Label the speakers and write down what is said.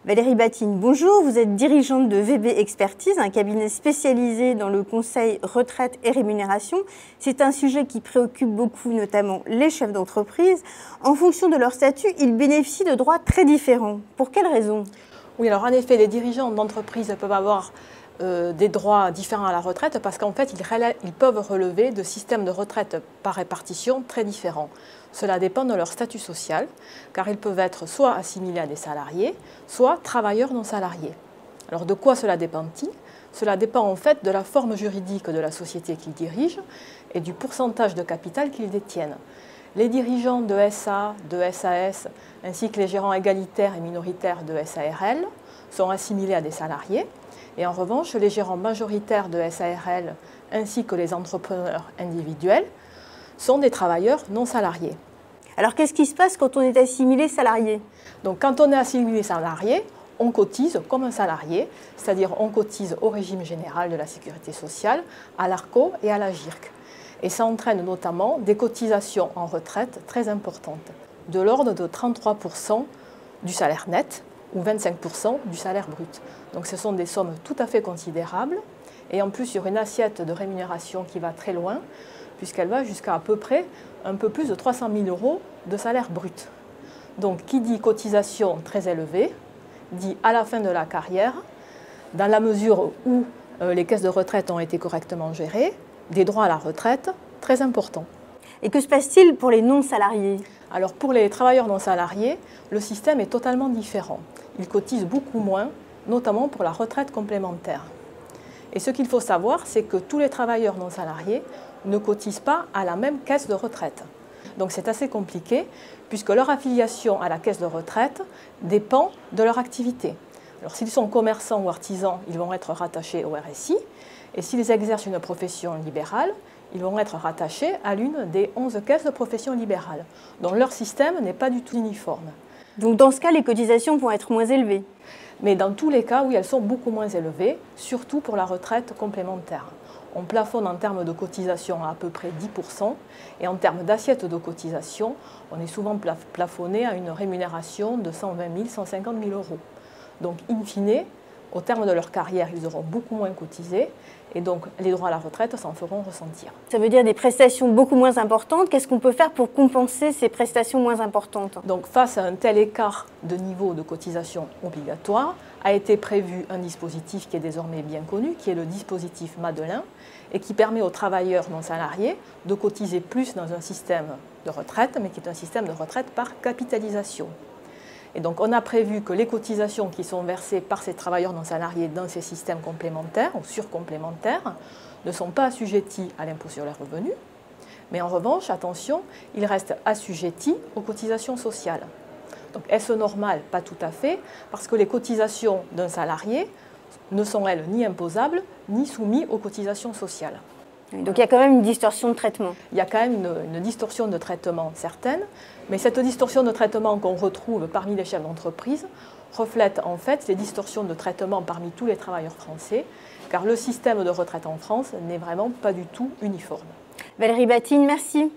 Speaker 1: Valérie Batine, bonjour, vous êtes dirigeante de VB Expertise, un cabinet spécialisé dans le conseil retraite et rémunération. C'est un sujet qui préoccupe beaucoup, notamment les chefs d'entreprise. En fonction de leur statut, ils bénéficient de droits très différents. Pour quelles raisons?
Speaker 2: Oui, alors en effet, les dirigeants d'entreprise peuvent avoir des droits différents à la retraite parce qu'en fait, ils peuvent relever de systèmes de retraite par répartition très différents. Cela dépend de leur statut social, car ils peuvent être soit assimilés à des salariés, soit travailleurs non salariés. Alors de quoi cela dépend-il? Cela dépend en fait de la forme juridique de la société qu'ils dirigent et du pourcentage de capital qu'ils détiennent. Les dirigeants de SA, de SAS, ainsi que les gérants égalitaires et minoritaires de SARL sont assimilés à des salariés. Et en revanche, les gérants majoritaires de SARL ainsi que les entrepreneurs individuels sont des travailleurs non salariés.
Speaker 1: Alors qu'est-ce qui se passe quand on est assimilé salarié?
Speaker 2: Donc quand on est assimilé salarié, on cotise comme un salarié, c'est-à-dire on cotise au régime général de la sécurité sociale, à l'ARCO et à la GIRC. Et ça entraîne notamment des cotisations en retraite très importantes, de l'ordre de 33% du salaire net ou 25% du salaire brut. Donc ce sont des sommes tout à fait considérables et en plus sur une assiette de rémunération qui va très loin, puisqu'elle va jusqu'à peu près un peu plus de 300 000 € de salaire brut. Donc qui dit cotisation très élevée, dit à la fin de la carrière, dans la mesure où les caisses de retraite ont été correctement gérées, des droits à la retraite très importants.
Speaker 1: Et que se passe-t-il pour les non-salariés?
Speaker 2: Alors pour les travailleurs non salariés, le système est totalement différent. Ils cotisent beaucoup moins, notamment pour la retraite complémentaire. Et ce qu'il faut savoir, c'est que tous les travailleurs non salariés ne cotisent pas à la même caisse de retraite. Donc c'est assez compliqué, puisque leur affiliation à la caisse de retraite dépend de leur activité. Alors s'ils sont commerçants ou artisans, ils vont être rattachés au RSI, et s'ils exercent une profession libérale, ils vont être rattachés à l'une des 11 caisses de profession libérale. Donc leur système n'est pas du tout uniforme.
Speaker 1: Donc dans ce cas, les cotisations vont être moins élevées.
Speaker 2: Mais dans tous les cas, oui, elles sont beaucoup moins élevées, surtout pour la retraite complémentaire. On plafonne en termes de cotisation à peu près 10%, et en termes d'assiette de cotisation, on est souvent plafonné à une rémunération de 120 000, 150 000 €. Donc, in fine, au terme de leur carrière, ils auront beaucoup moins cotisé, et donc les droits à la retraite s'en feront ressentir.
Speaker 1: Ça veut dire des prestations beaucoup moins importantes. Qu'est-ce qu'on peut faire pour compenser ces prestations moins importantes?
Speaker 2: Donc face à un tel écart de niveau de cotisation obligatoire, a été prévu un dispositif qui est désormais bien connu, qui est le dispositif Madelin, et qui permet aux travailleurs non salariés de cotiser plus dans un système de retraite, mais qui est un système de retraite par capitalisation. Et donc on a prévu que les cotisations qui sont versées par ces travailleurs non salariés dans ces systèmes complémentaires ou surcomplémentaires ne sont pas assujettis à l'impôt sur les revenus, mais en revanche, attention, ils restent assujettis aux cotisations sociales. Donc est-ce normal? Pas tout à fait, parce que les cotisations d'un salarié ne sont, elles, ni imposables, ni soumises aux cotisations sociales.
Speaker 1: Donc il y a quand même une distorsion de traitement.
Speaker 2: Il y a quand même une distorsion de traitement certaine, mais cette distorsion de traitement qu'on retrouve parmi les chefs d'entreprise reflète en fait les distorsions de traitement parmi tous les travailleurs français, car le système de retraite en France n'est vraiment pas du tout uniforme.
Speaker 1: Valérie Batine, merci.